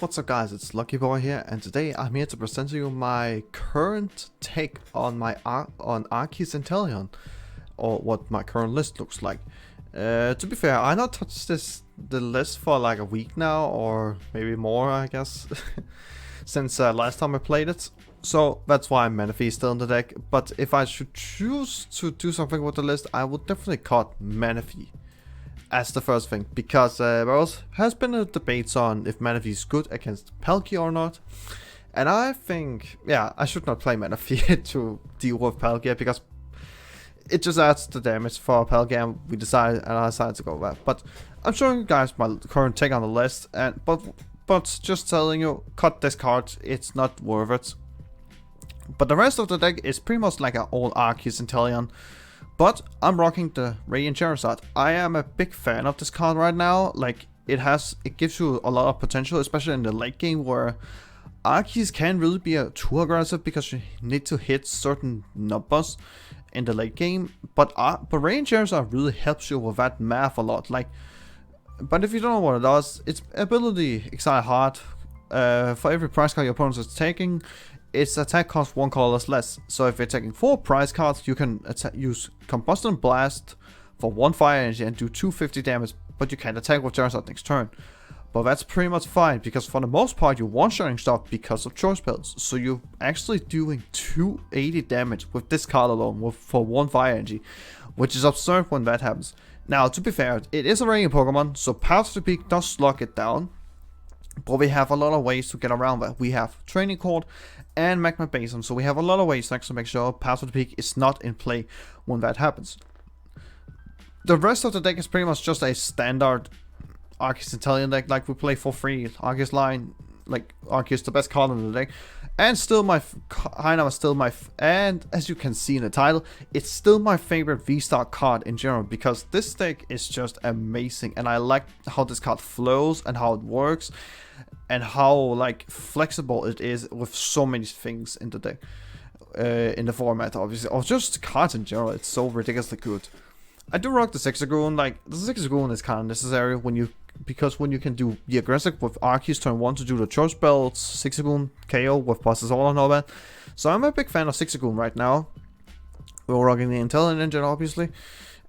What's up guys, it's LuckyBoy here, and today I'm here to present to you my current take on on Arceus Inteleon, or what my current list looks like. To be fair, I not touched the list for like a week now, or maybe more I guess, since last time I played it. So that's why Manaphy is still in the deck, but if I should choose to do something with the list, I would definitely cut Manaphy as the first thing, because there has been a debate on if Manaphy is good against Palkia or not, and I think, yeah, I should not play Manaphy to deal with Palkia, because it just adds the damage for Palkia, and I decided to go with that. But I'm showing you guys my current take on the list, and but just telling you, cut this card, it's not worth it. But the rest of the deck is pretty much like an old Arceus Inteleon. But I'm rocking the Radiant Charizard. I am a big fan of this card right now. Like, it gives you a lot of potential, especially in the late game, where Arceus can really be too aggressive because you need to hit certain numbers in the late game. But Radiant Charizard really helps you with that math a lot. Like, but if you don't know what it does, its ability Excite Heart. For every prize card your opponent is taking, its attack costs 1 color less. So if you're taking 4 prize cards, you can use Combustion Blast for 1 fire energy and do 250 damage, but you can't attack with Charizard next turn. But that's pretty much fine, because for the most part you're one-shotting stuff because of choice spells. So you're actually doing 280 damage with this card alone for 1 fire energy, which is absurd when that happens. Now, to be fair, it is a raining Pokemon, so Path to the Peak does slow it down. But we have a lot of ways to get around that. We have Training Court and Magma Basin, so we have a lot of ways to actually make sure Path to the Peak is not in play when that happens. The rest of the deck is pretty much just a standard Arceus Inteleon deck, like we play for free. Arceus line, like Arceus the best card in the deck, and still my Heinem is still and as you can see in the title, it's still my favorite VSTAR card in general, because this deck is just amazing, and I like how this card flows and how it works, and how like flexible it is with so many things in the deck, in the format obviously, or just cards in general. It's so ridiculously good. I do rock the Zigzagoon. Like, the Zigzagoon is kind of necessary because when you can do the aggressive with Arceus turn 1 to do the choice spells, Zigzagoon KO with Bosses all and all that. So I'm a big fan of Zigzagoon right now. We're rocking the Inteleon engine obviously,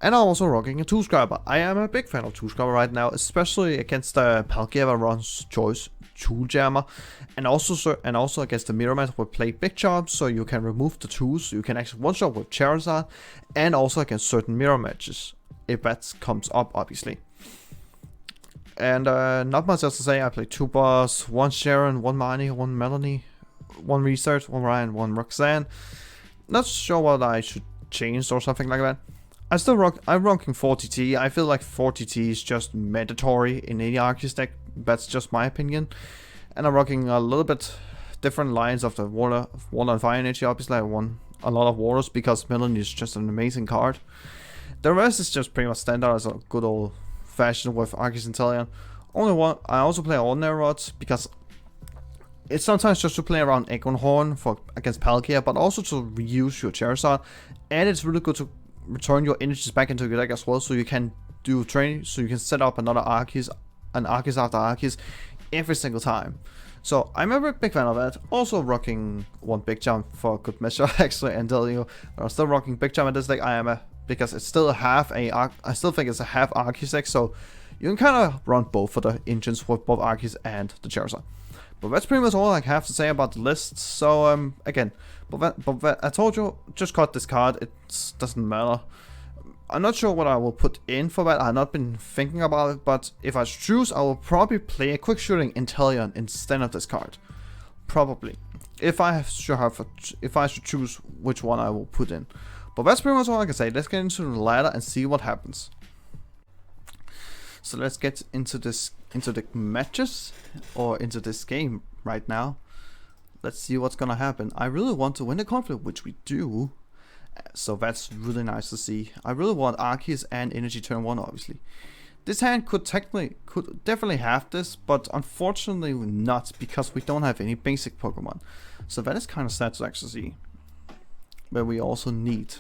and I'm also rocking a 2-Scriber. I am a big fan of 2-Scriber right now, especially against Palkia that runs choice Tool Jammer, and also against the Mirror Match will play Big Charm, so you can remove the tools, so you can actually one-shot with Charizard, and also against certain Mirror Matches, if that comes up obviously. And not much else to say. I played 2 boss, 1 Sharon, 1 Marnie, 1 Melanie, 1 Research, 1 Ryan, 1 Roxanne. Not sure what I should change or something like that. I'm rocking 4TT. I feel like 4TT is just mandatory in any Arceus deck. That's just my opinion. And I'm rocking a little bit different lines of the water and fire energy. Obviously I won a lot of waters because Melanie is just an amazing card. The rest is just pretty much standard as a good old fashioned with Arceus Inteleon. I also play Ordinary Rods because it's sometimes just to play around Acorn Horn against Palkia, but also to reuse your Charizard. And it's really good to return your energies back into your deck as well, so you can do training, so you can set up an Arceus after Arceus every single time. So I'm a big fan of that. Also rocking 1 Big Jump for good measure actually, and tell you I'm still rocking Big Jump in this deck. Because it's still I still think it's a half Arceus deck, so you can kind of run both of the engines with both Arceus and the Charizard. But that's pretty much all I have to say about the list. So again, but I told you, just cut this card. It doesn't matter. I'm not sure what I will put in for that. I've not been thinking about it, but if I choose, I will probably play a quick shooting Inteleon instead of this card. Probably, if I should choose which one I will put in. But that's pretty much all I can say. Let's get into the ladder and see what happens. So let's get into the matches, or into this game right now. Let's see what's gonna happen. I really want to win the conflict, which we do. So that's really nice to see. I really want Arceus and Energy turn 1 obviously. This hand could definitely have this, but unfortunately not, because we don't have any basic Pokemon. So that is kind of sad to actually see. But we also need.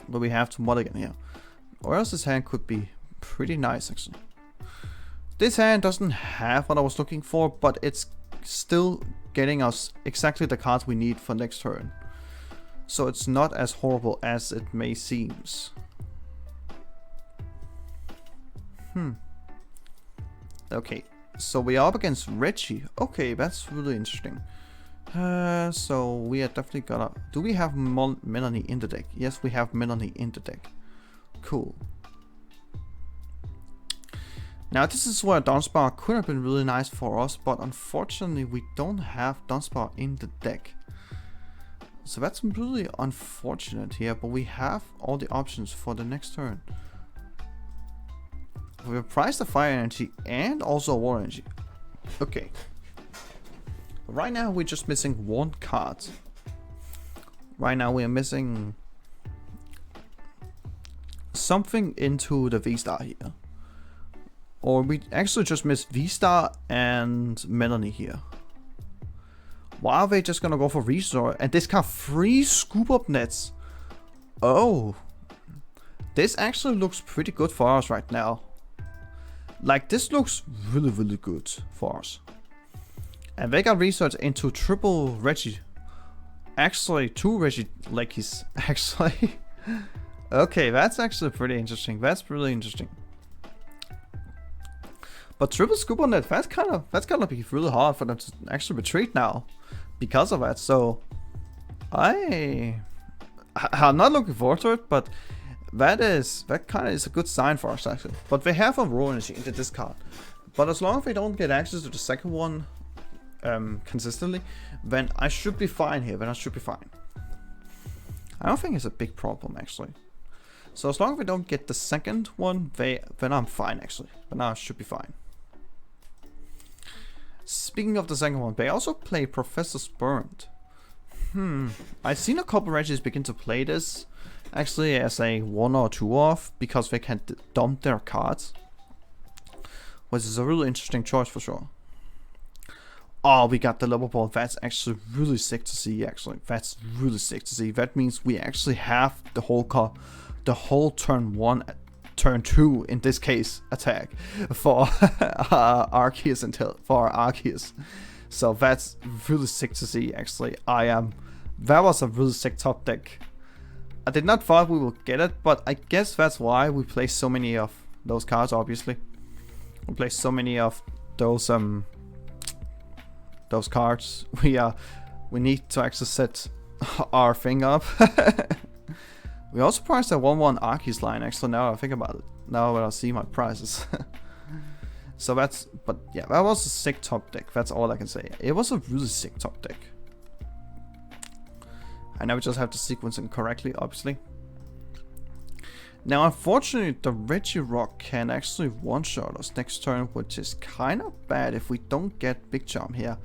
But we have to mulligan here. Or else this hand could be pretty nice actually. This hand doesn't have what I was looking for, but it's still getting us exactly the cards we need for next turn. So it's not as horrible as it may seems. Okay, so we are up against Reggie. Okay, that's really interesting. So we are definitely gonna... Do we have Melanie in the deck? Yes, we have Melanie in the deck. Cool. Now this is where Dunsparce could have been really nice for us, but unfortunately we don't have Dunsparce in the deck. So that's really unfortunate here, but we have all the options for the next turn. We have priced the fire energy and also water energy. Okay. Right now we're just missing one card. Right now we are missing something into the V-Star here. Or we actually just missed V-Star and Melanie here. Why are they just gonna go for Resource and discard 3 scoop up nets? Oh. This actually looks pretty good for us right now. Like, this looks really good for us. And they got research into triple Reggie. Actually, 2 Reggie Luckies, actually. Okay, that's actually pretty interesting. That's really interesting. But triple scoop on that, that's gonna be really hard for them to actually retreat now. Because of that, so... I'm not looking forward to it, but... That kind of is a good sign for us actually. But they have a raw energy into this card. But as long as they don't get access to the second one consistently, then I should be fine here. I don't think it's a big problem actually. So as long as we don't get the second one, then I'm fine actually. Then I should be fine. Speaking of the second one, they also play Professor Spurned. I've seen a couple Regis begin to play this. Actually as a 1 or 2 off, because they can dump their cards. Which is a really interesting choice for sure. Oh, we got the level ball. That's actually really sick to see actually. That's really sick to see. That means we actually have the whole turn 1, turn 2 in this case attack for Arceus for Arceus. So that's really sick to see actually. That was a really sick top deck. I did not thought we would get it, but I guess that's why we play so many of those cards, obviously. We play so many of those cards. We need to actually set our thing up. We also priced a 1/1 Arceus line, actually, now I think about it. Now that I see my prices. So that's, but yeah, that was a sick top deck, that's all I can say. It was a really sick top deck. I now just have to sequence it correctly, obviously. Now, unfortunately, the Regirock can actually one-shot us next turn, which is kind of bad if we don't get Big Jump here.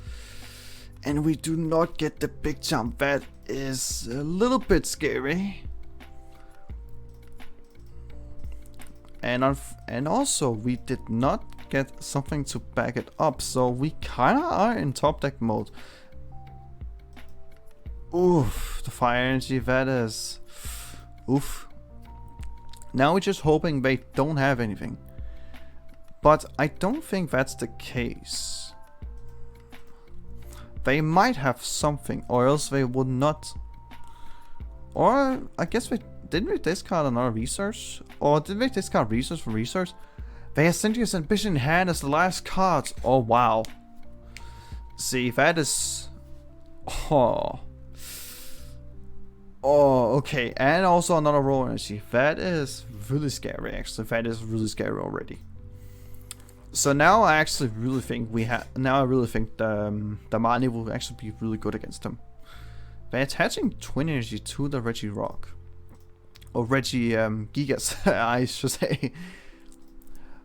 And we do not get the Big Jump. That is a little bit scary. And also, we did not get something to back it up, so we kind of are in top deck mode. Oof, the fire energy, that is... Oof. Now we're just hoping they don't have anything. But I don't think that's the case. They might have something, or else they would not... Or, I guess we... Didn't we discard another resource? Or did we discard resource for resource? They have Sentience Ambition in hand as the last card. Oh, wow. See, that is... Oh... Oh, okay, and also another raw energy. That is really scary, actually. That is really scary already. So now I actually really think the Marnie will actually be really good against him. By attaching Twin Energy to the Regirock. Or Gigas, I should say.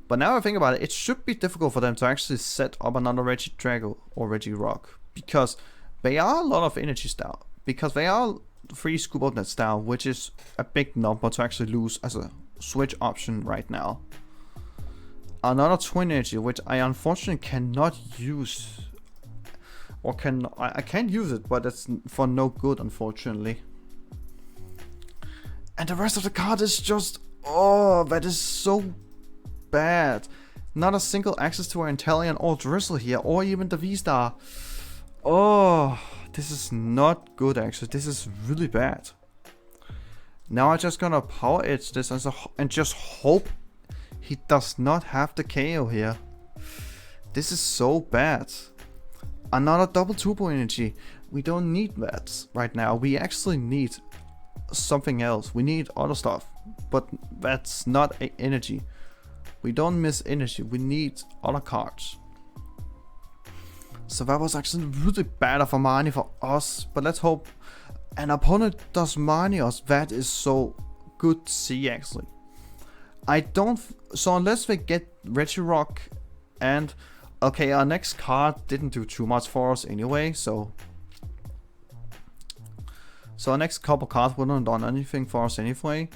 But now I think about it, it should be difficult for them to actually set up another Regidrago or Regirock. Because they are a lot of energy style. Because they are 3 scoop out net style, which is a big number to actually lose as a switch option right now. Another Twin Energy, which I unfortunately cannot use. Or I can use it, but it's for no good, unfortunately. And the rest of the card is just... Oh, that is so bad. Not a single access to our Inteleon or Drizzle here, or even the V-Star. Oh, this is not good actually. This is really bad. Now I'm just gonna power edge this and just hope he does not have the KO here. This is so bad. Another double turbo energy. We don't need that right now. We actually need something else. We need other stuff, but that's not energy. We don't miss energy. We need other cards. So that was actually really bad of a Marnie for us, but let's hope an opponent does Marnie us. That is so good to see actually. So unless we get Regirock and okay, our next card didn't do too much for us anyway, so our next couple cards wouldn't have done anything for us anyway.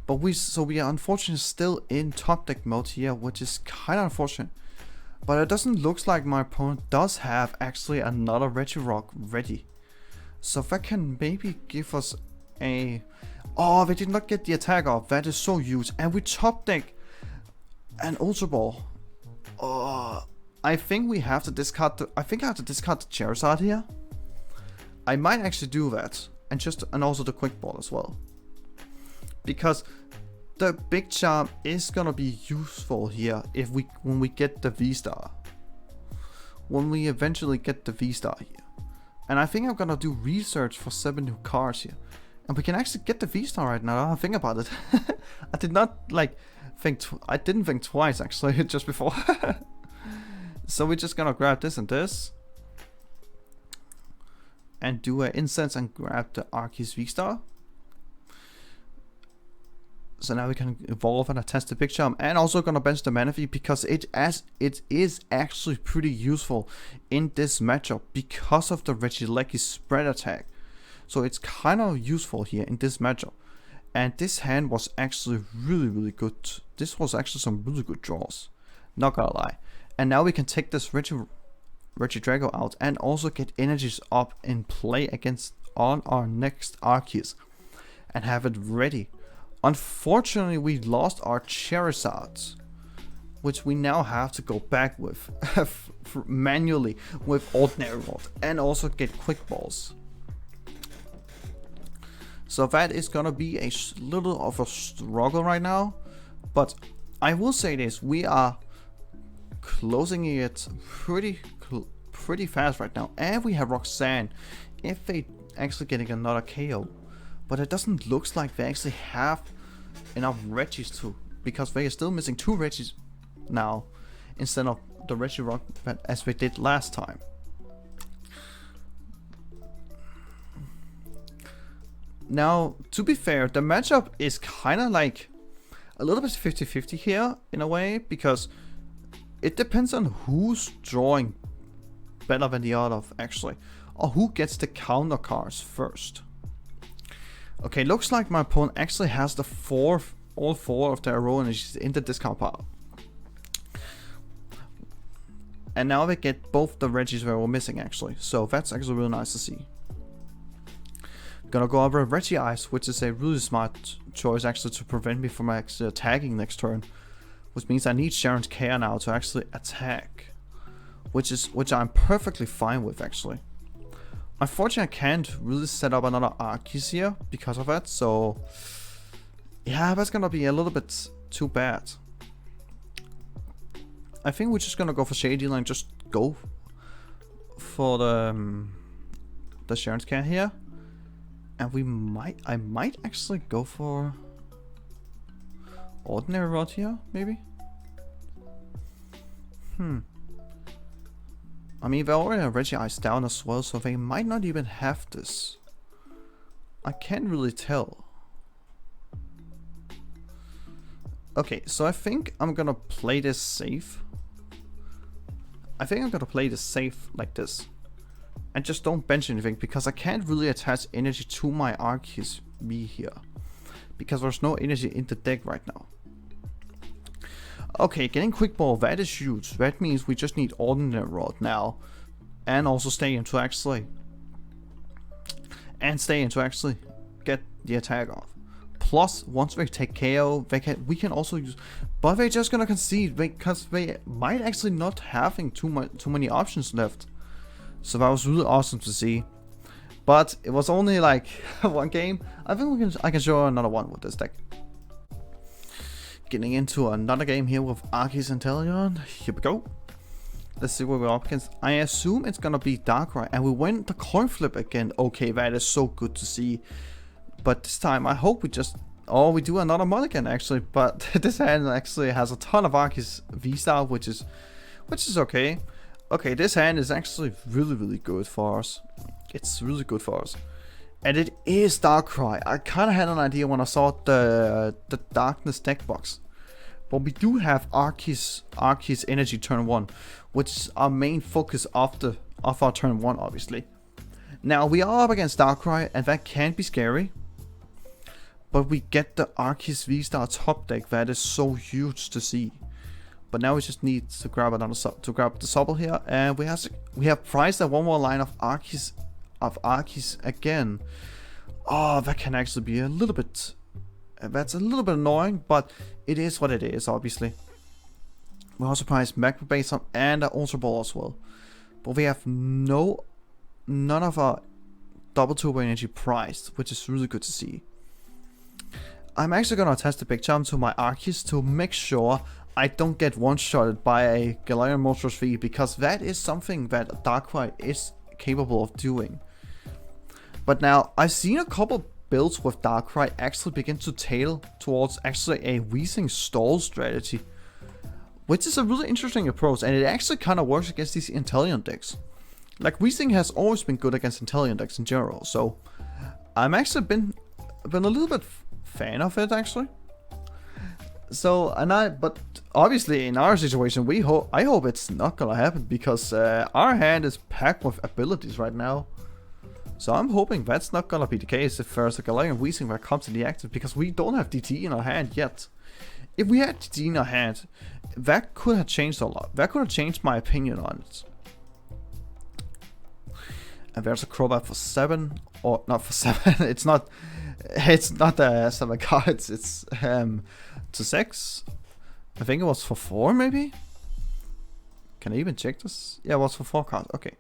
But we are unfortunately still in top deck mode here, which is kind of unfortunate. But it doesn't look like my opponent does have actually another Regirock ready. So that can maybe give us a... Oh, we did not get the attack off. That is so huge. And we top deck an Ultra Ball. Oh, I think we have to discard the... I think I have to discard the Charizard here. I might actually do that. And also the Quick Ball as well. Because the Big Charm is gonna be useful here when we get the V-Star. When we eventually get the V-Star here. And I think I'm gonna do research for 7 new cards here. And we can actually get the V-Star right now. I think about it. I did not like I didn't think twice actually just before. So we're just gonna grab this and this. And do an incense and grab the Arceus V-Star. So now we can evolve and attach the Big Charm, and also gonna bench the Manaphy because it is actually pretty useful in this matchup because of the Regieleki spread attack. So it's kind of useful here in this matchup. And this hand was actually really good. This was actually some really good draws, not gonna lie. And now we can take this Regidrago out and also get energies up in play on our next Arceus and have it ready. Unfortunately, we lost our Charizard, which we now have to go back with manually with Ordinary Rod and also get Quick Balls. So that is gonna be a little of a struggle right now, but I will say this: we are closing it pretty fast right now, and we have Roxanne if they actually getting another KO. But it doesn't look like they actually have enough Regis to, because they are still missing 2 Regis now instead of the Regirock as they did last time. Now, to be fair, the matchup is kind of like a little bit 50-50 here in a way, because it depends on who's drawing better than the other actually, or who gets the counter cards first. Okay, looks like my opponent actually has all 4 of their raw energies in the discount pile. And now they get both the Regis we were missing actually, so that's actually really nice to see. Gonna go over Regi Ice, which is a really smart choice actually to prevent me from actually attacking next turn. Which means I need Sharon's Care now to actually attack. Which I'm perfectly fine with actually. Unfortunately, I can't really set up another Arceus here because of that, so yeah, that's gonna be a little bit too bad. I think we're just gonna go for Shady and just go for the Sharon's Care here, and I might actually go for Ordinary Rod here, maybe. I mean, they already have Regi Ice down as well, so they might not even have this. I can't really tell. Okay, so I think I'm gonna play this safe. I think I'm gonna play this safe like this. And just don't bench anything, because I can't really attach energy to my Arceus V here. Because there's no energy in the deck right now. Okay, getting Quick Ball, that is huge. That means we just need Ordinary Rod now. And also stay in to actually get the attack off. Plus, once they take KO, we can also use, but they're just gonna concede because they might actually not having too many options left. So that was really awesome to see. But it was only like one game. I think I can show another one with this deck. Getting into another game here with Arceus Inteleon. Here we go. Let's see what we're up against. I assume it's gonna be Darkrai, and we win the coin flip again. Okay, that is so good to see. But this time, I hope we just... Oh, we do another mulligan actually. But this hand actually has a ton of Arceus VSTAR, which is okay. Okay, this hand is actually really good for us. It's really good for us. And it is Darkrai. I kind of had an idea when I saw the Darkness deck box. But we do have Arceus Energy turn 1, which is our main focus of our turn 1, obviously. Now, we are up against Darkrai, and that can be scary. But we get the Arceus VSTAR top deck. That is so huge to see. But now we just need to grab the Sobble here, and we have priced one more line of Arceus again. Oh, that can actually be a little bit. That's a little bit annoying, but it is what it is. Obviously, we also priced Magma Base and an Ultra Ball as well, but we have none of our double turbo energy priced, which is really good to see. I'm actually gonna attach the Big Jump to my Arceus to make sure I don't get one-shotted by a Galarian Moltres V, because that is something that Darkrai is capable of doing. But now, I've seen a couple builds with Darkrai actually begin to tail towards actually a Weezing stall strategy, which is a really interesting approach, and it actually kind of works against these Inteleon decks. Like, Weezing has always been good against Inteleon decks in general, so I'm actually been a little bit fan of it actually. So, but obviously in our situation, I hope it's not gonna happen, because our hand is packed with abilities right now. So I'm hoping that's not gonna be the case if there's a Galarian Weezing that comes in the active, because we don't have DT in our hand yet. If we had DT in our hand, that could have changed a lot. That could have changed my opinion on it. And there's a Crobat for 7, or not for 7. It's not 7 cards. It's to 6. I think it was for 4 maybe. Can I even check this? Yeah, it was for 4 cards. Okay.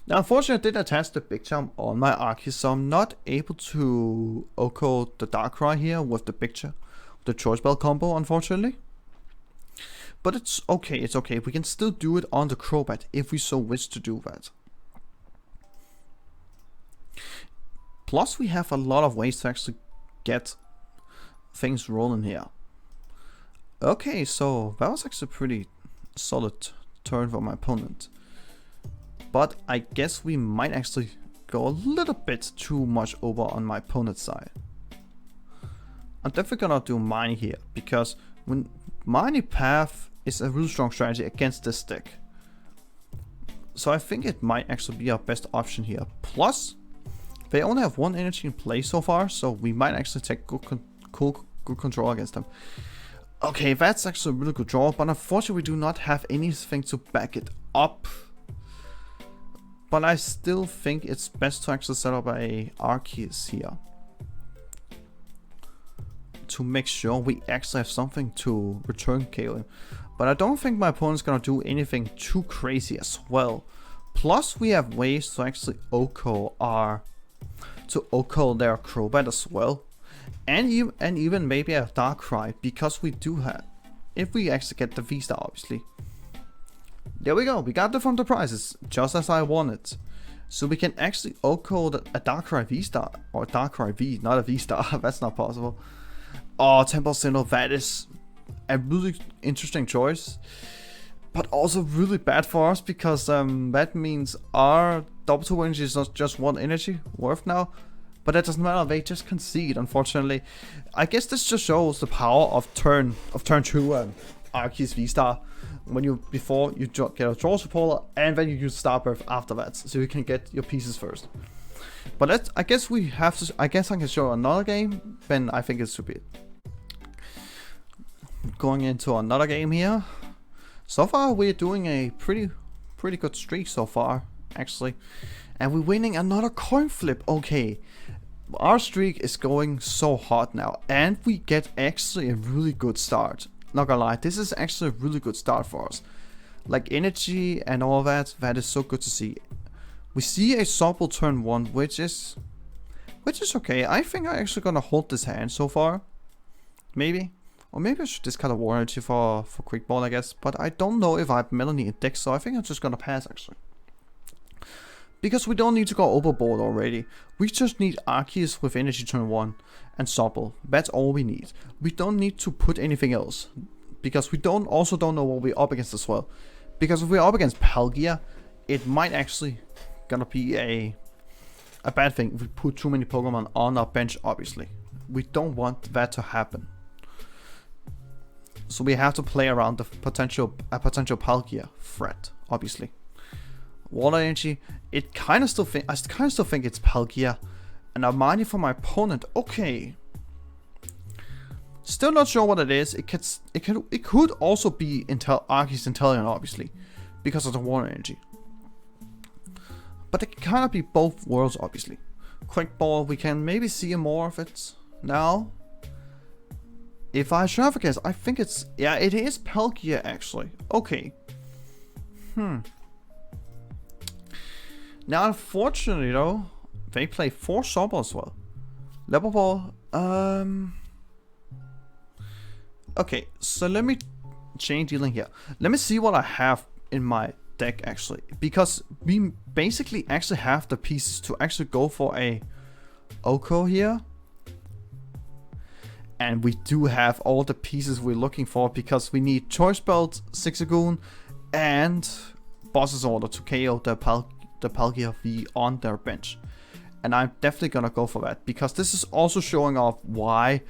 Now, unfortunately, I did attach the Big Jump on my Arceus, so I'm not able to OHKO the Darkrai here with the Choice Bell combo, unfortunately. But it's okay, it's okay. We can still do it on the Crobat if we so wish to do that. Plus, we have a lot of ways to actually get things rolling here. Okay, so that was actually a pretty solid turn for my opponent. But I guess we might actually go a little bit too much over on my opponent's side. I'm definitely gonna do Mine here, because when Mine Path is a really strong strategy against this deck. So I think it might actually be our best option here. Plus, they only have 1 energy in play so far, so we might actually take good control against them. Okay, that's actually a really good draw, but unfortunately we do not have anything to back it up. But I still think it's best to actually set up a Arceus here, to make sure we actually have something to return KO him. But I don't think my opponent's gonna do anything too crazy as well. Plus, we have ways to actually OHKO their Crobat as well, and even maybe a Darkrai, because we do have, if we actually get the VSTAR, obviously. There we go, we got the from the prizes, just as I wanted. So we can actually OHKO a Darkrai VSTAR, or Darkrai V, not a VSTAR. That's not possible. Oh, Temple Sinnoh, that is a really interesting choice, but also really bad for us, because that means our double 2 energy is not just 1 energy worth now. But that doesn't matter, they just concede, unfortunately. I guess this just shows the power of turn 2 Arceus VSTAR. When before you get a draw supporter, and then you use Star Breath after that, so you can get your pieces first. But I guess I can show another game, then I think it should be it. Going into another game here. So far we're doing a pretty good streak so far, actually. And we're winning another coin flip. Okay. our streak is going so hot now, and we get actually a really good start. Not gonna lie, this is actually a really good start for us. Like energy and all that, that is so good to see. We see a supple turn 1, which is okay. I think I'm actually gonna hold this hand so far. Maybe. Or maybe I should discard a War Energy for Quick Ball, I guess. But I don't know if I have Melanie in deck, so I think I'm just gonna pass actually. Because we don't need to go overboard already. We just need Arceus with energy turn 1 and supple. That's all we need. We don't need to put anything else. Because we also don't know what we're up against as well. Because if we're up against Palkia, it might actually gonna be a bad thing if we put too many Pokemon on our bench, obviously. We don't want that to happen. So we have to play around the potential Palkia threat, obviously. Water Energy, I kind of still think it's Palkia. And Armani for my opponent, okay. Still not sure what it is. It could also be Arceus Inteleon, obviously, because of the Water Energy. But it can kind of be both worlds, obviously. Quick Ball, we can maybe see more of it now. If I should have a guess, I think it's... Yeah, it is Palkia, actually. Okay. Now, unfortunately, though, they play 4 Supple as well. Level Ball, okay, so let me chain dealing here. Let me see what I have in my deck, actually. Because we basically actually have the pieces to actually go for a Oko here. And we do have all the pieces we're looking for, because we need Choice Belt, Zigzagoon, and Boss's Order to KO the Palkia V on their bench. And I'm definitely gonna go for that, because this is also showing off why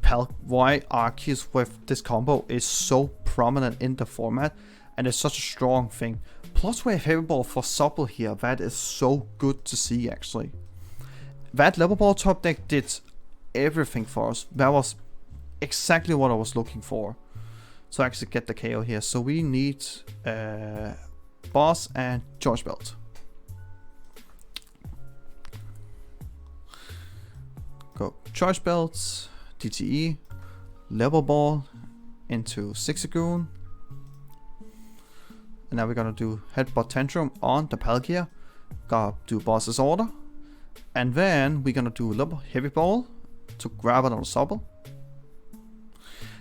Arceus with this combo is so prominent in the format, and it's such a strong thing. Plus we have Heavy Ball for Supple here. That is so good to see, actually. That Level Ball top deck did everything for us. That was exactly what I was looking for to actually get the KO here. So we need Boss and Choice Belt. Go Choice Belt, DTE, Level Ball into Zigzagoon. And now we're gonna do Headbutt Tantrum on the Palkia. Gotta do Boss's Order. And then we're gonna do Heavy Ball to grab another Supple.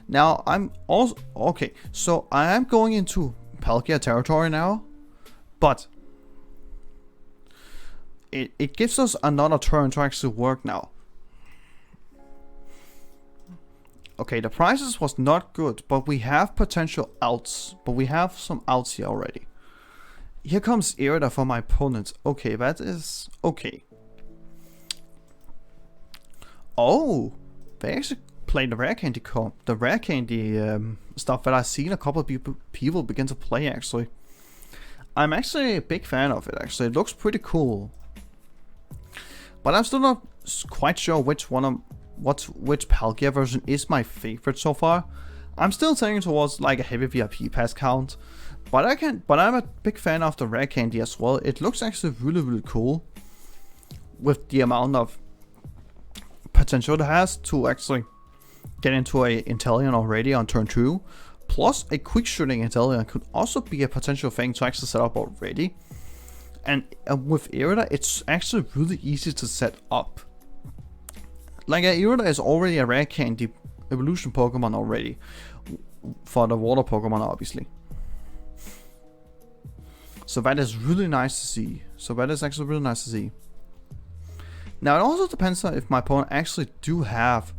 Now I'm also... Okay, so I am going into Palkia territory now. But it gives us another turn to actually work now. Okay, the prices was not good, but we have potential outs. But we have some outs here already. Here comes Irida for my opponent. Okay, that is okay. Oh, they actually played the rare candy stuff that I've seen a couple of people begin to play, actually. I'm actually a big fan of it, actually. It looks pretty cool. But I'm still not quite sure which Palkia version is my favorite so far. I'm still thinking towards like a heavy VIP pass count. But I'm a big fan of the rare candy as well. It looks actually really, really cool. With the amount of potential it has to actually get into a Inteleon already on turn 2. Plus a quick shooting Inteleon could also be a potential thing to actually set up already. And with Irida, it's actually really easy to set up. Like Irida is already a rare candy evolution Pokemon already. For the water Pokemon, obviously. So that is really nice to see. So that is actually really nice to see. Now it also depends on if my opponent actually do have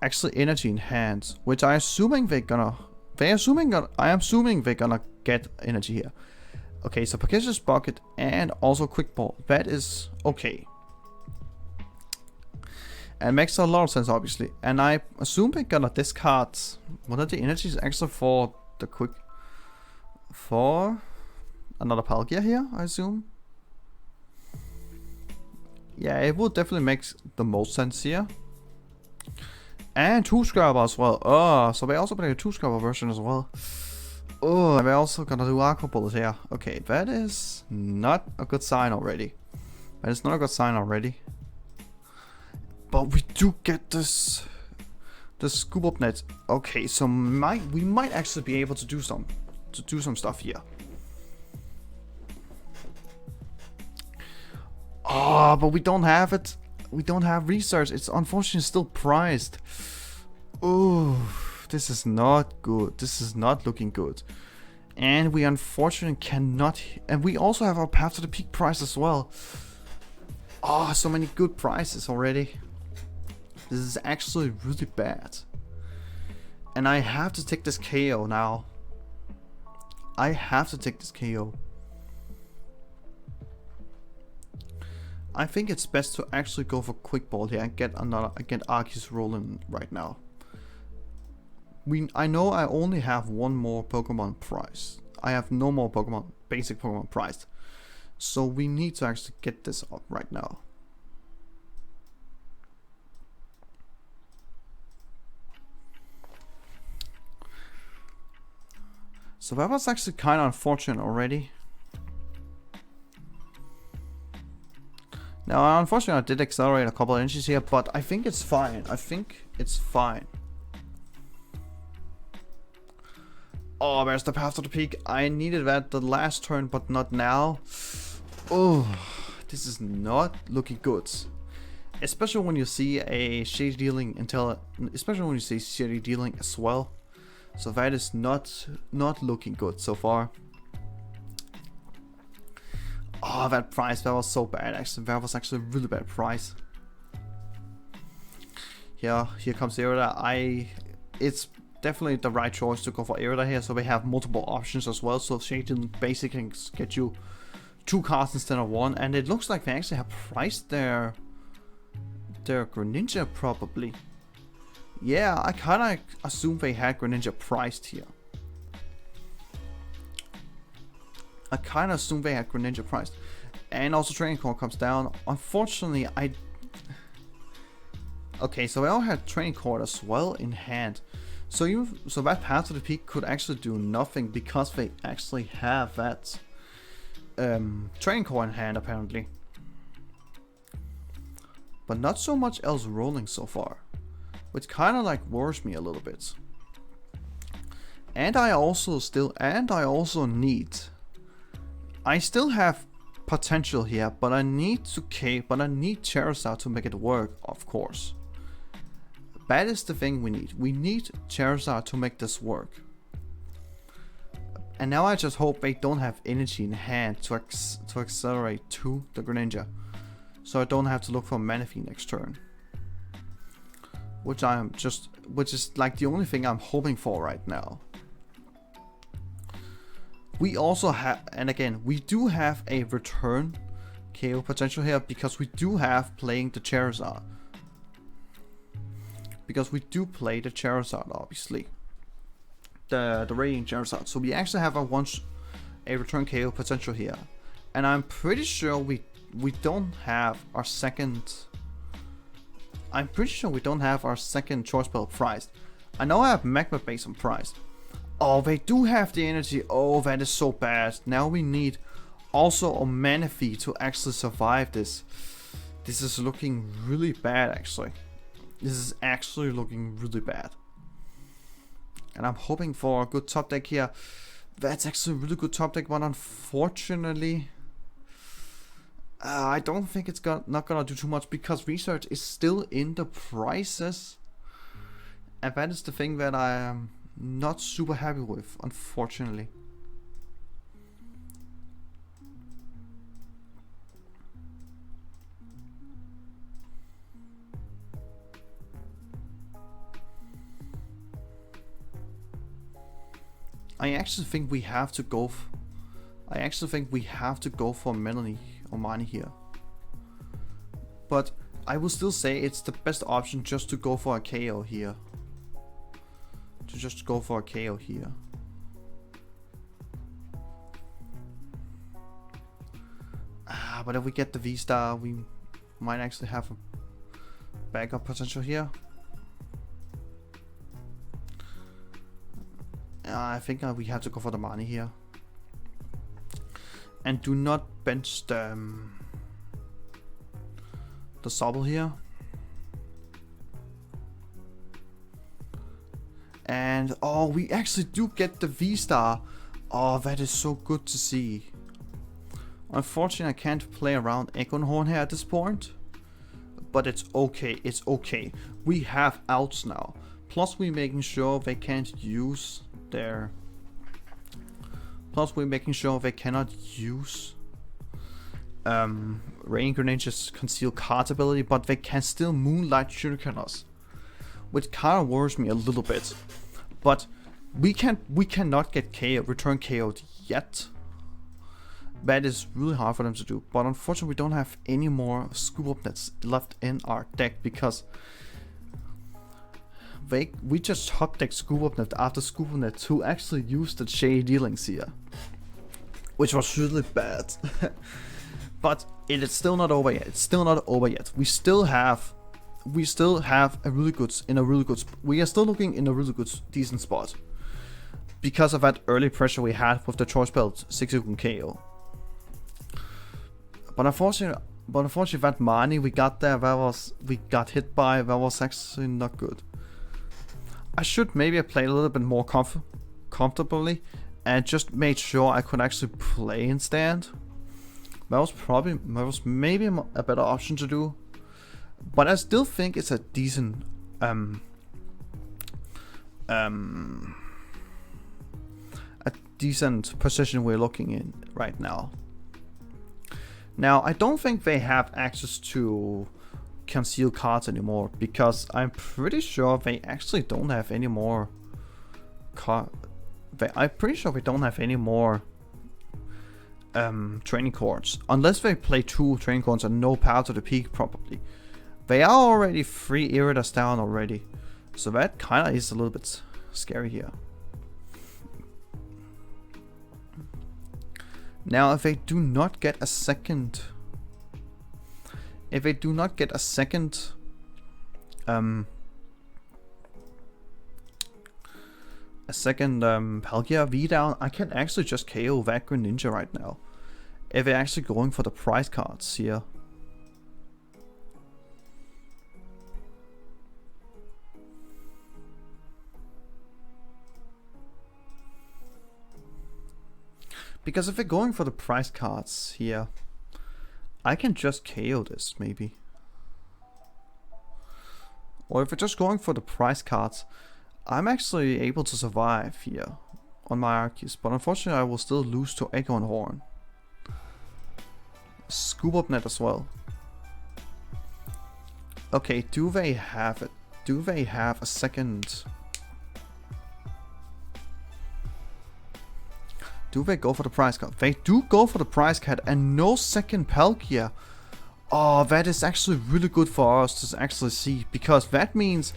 energy in hand, which I am assuming they're gonna get energy here. Okay, so Pokesius Bucket and also Quick Ball. That is okay. And makes a lot of sense, obviously. And I assume they're gonna discard one of the energies actually for the for another Palkia here, I assume. Yeah, it would definitely make the most sense here. And 2 Scrubber as well. Oh, so they also play a 2 Scrubber version as well. Oh, and we're also gonna do Aqua Bullet here. Okay, that is not a good sign already. That is not a good sign already. but we do get this scoop up net. Okay, so we might actually be able to do some stuff here. Oh, but we don't have it. We don't have research. It's unfortunately still priced. Oh, this is not good. This is not looking good. And we unfortunately cannot. And we also have our path to the peak price as well. Oh, so many good prices already. This is actually really bad. And I have to take this KO now. I have to take this KO. I think it's best to actually go for quick ball here and get Arceus rolling right now. I know I only have one more Pokemon prize. I have no more basic Pokemon prized. So we need to actually get this up right now. So that was actually kind of unfortunate already. Now, unfortunately, I did accelerate a couple of inches here, but I think it's fine. I think it's fine. Oh, there's the path to the peak. I needed that the last turn, but not now. Oh, this is not looking good. Especially when you see a shady dealing especially when you see shady dealing as well. So that is not looking good so far. Oh, that price, that was so bad. Actually, that was actually a really bad price. Yeah, here comes Irida. It's definitely the right choice to go for Irida here. So we have multiple options as well. So Shady basically can get you 2 cards instead of 1. And it looks like they actually have priced their Greninja probably. Yeah, I kinda assume they had Greninja priced here. I kinda assume they had Greninja priced. And also Training Core comes down. Unfortunately, okay, so I all had Training Core as well in hand. So that path to the peak could actually do nothing because they actually have that Training Core in hand apparently. But not so much else rolling so far. Which kind of like worries me a little bit. And I still have potential here, but I need Charizard to make it work, of course. That is the thing we need. We need Charizard to make this work. And now I just hope they don't have energy in hand to accelerate to the Greninja. So I don't have to look for Manaphy next turn. Which is like the only thing I'm hoping for right now. We also have, and again, we do have a return KO potential here because we do have playing the Charizard. Because we do play the Charizard, obviously. The Radiant Charizard. So we actually have a return KO potential here. And I'm pretty sure we don't have our second... I'm pretty sure we don't have our second choice spell priced. I know I have Magma Base on priced. Oh, they do have the energy. Oh, that is so bad. Now we need also a Manaphy to actually survive this. This is looking really bad, actually. This is actually looking really bad. And I'm hoping for a good top deck here. That's actually a really good top deck, but unfortunately... I don't think it's not gonna do too much because research is still in the prices. And that is the thing that I am not super happy with, unfortunately. I actually think we have to go for Melanie or Marnie here. But I will still say it's the best option just to go for a KO here. But if we get the V-Star, we might actually have a backup potential here. I think we have to go for the Marnie here. And do not bench the Sobble here. And oh, we actually do get the V-Star. Oh, that is so good to see. Unfortunately, I can't play around Egonhorn here at this point. But it's okay, it's okay. We have outs now. Plus we're making sure they can't use their... Plus we're making sure they cannot use Rain Greninja's Conceal Cards ability, but they can still Moonlight Shuriken us. Which kind of worries me a little bit. But we cannot get return KO'd yet. That is really hard for them to do. But unfortunately we don't have any more Scoop Up Nets left in our deck because we just hot decked Scoop Up Net after Scoop Up Net to actually use the Shady Dealings here. Which was really bad. But it is still not over yet. It's still not over yet. We still have a really good we are still looking in a really good decent spot. Because of that early pressure we had with the Choice Belt 6-Ukon KO. But unfortunately that money we got there, we got hit by, that was actually not good. I should maybe have played a little bit more comfortably and just made sure I could actually play in stand. That was maybe a better option to do. But I still think it's a decent position we're looking in right now. Now, I don't think they have access to conceal cards anymore because I'm pretty sure they actually don't have any more I'm pretty sure they don't have any more training cards unless they play 2 training cards and no Power to the Peak probably. They are already 3 Iridas down already, so that kind of is a little bit scary here. Now, if they do not get a second, Palkia V down, I can actually just KO that Greninja right now. If they're actually going for the prize cards here. Because if they're going for the prize cards here, I can just KO this maybe. Or if they're just going for the prize cards, I'm actually able to survive here on my Arceus. But unfortunately I will still lose to Egonhorn. Scoop Up Net as well. Okay, do they have it? Do they have a second? Do they go for the prize card? They do go for the prize card and no second Palkia. Oh, that is actually really good for us to actually see. Because that means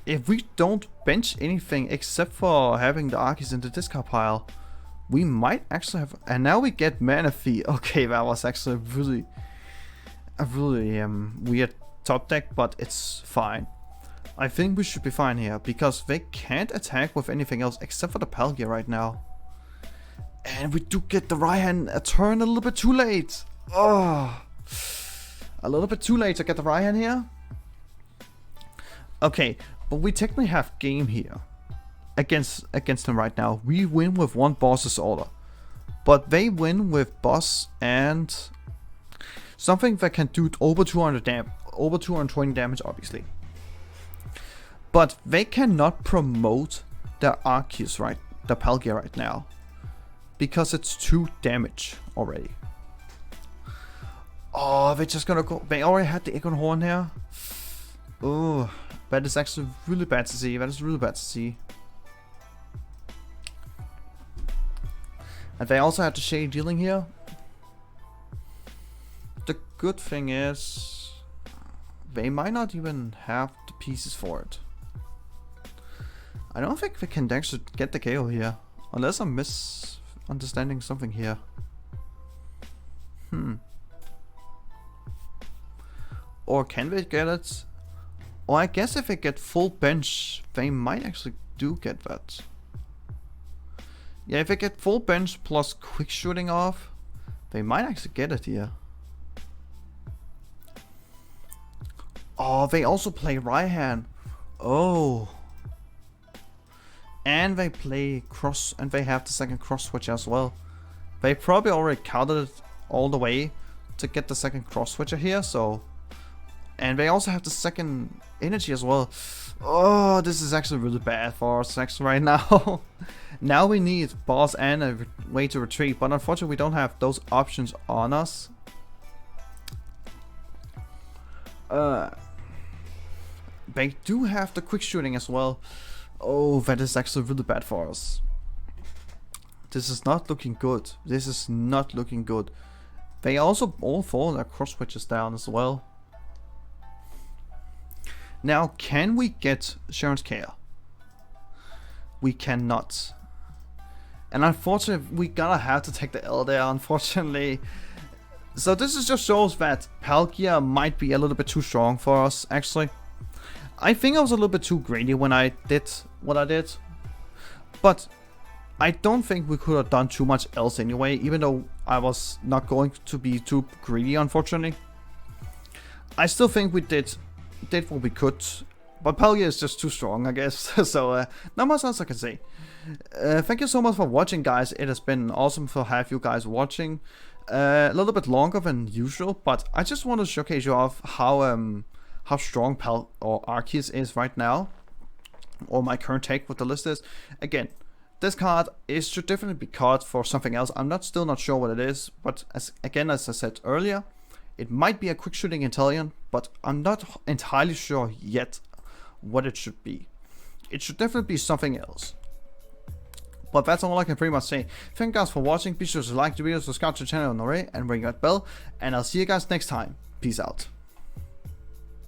if we don't bench anything except for having the Arceus in the discard pile, we might actually have... And now we get Manaphy. Okay, that was actually a really weird top deck, but it's fine. I think we should be fine here because they can't attack with anything else except for the Palkia right now. And we do get the Raihan a turn a little bit too late. Oh, a little bit too late to get the Raihan here. Okay, but we technically have game here against them right now. We win with 1 boss's order, but they win with boss and something that can do over 220 damage, obviously. But they cannot promote the Arceus the Palkia right now. Because it's 2 damage already. Oh, they're just gonna go. They already had the Egonhorn here. Oh, that is actually really bad to see. That is really bad to see. And they also had the Shady Dealing here. The good thing is, they might not even have the pieces for it. I don't think they can actually get the KO here. Unless I'm misunderstanding something here. Or can they get it? Or I guess if they get full bench, they might actually do get that. Yeah, if they get full bench plus quick shooting off, they might actually get it here. Oh, they also play Raihan. Oh. And they play cross, and they have the second cross switch as well. They probably already counted it all the way to get the second cross switcher here, so... And they also have the second energy as well. Oh, this is actually really bad for us actually right now. Now we need boss and a way to retreat, but unfortunately we don't have those options on us. They do have the quick shooting as well. Oh, that is actually really bad for us. This is not looking good. This is not looking good. They also all fall their cross switches down as well. Now, can we get Sharon's Care? We cannot. And unfortunately, we gotta have to take the L there, unfortunately. So this is just shows that Palkia might be a little bit too strong for us, actually. I think I was a little bit too greedy when I did what I did. But I don't think we could have done too much else anyway, even though I was not going to be too greedy, unfortunately. I still think we did what we could, but Palkia is just too strong, I guess. So not much else I can say. Thank you so much for watching, guys. It has been awesome to have you guys watching. A little bit longer than usual, but I just want to showcase you off how strong Arceus is right now, or my current take with the list is. Again, this card should definitely be caught for something else. I'm still not sure what it is, but as I said earlier, it might be a quick shooting Inteleon, but I'm not entirely sure yet what it should be. It should definitely be something else. But that's all I can pretty much say. Thank you guys for watching. Be sure to like the video, subscribe to the channel already, and ring that bell. And I'll see you guys next time. Peace out.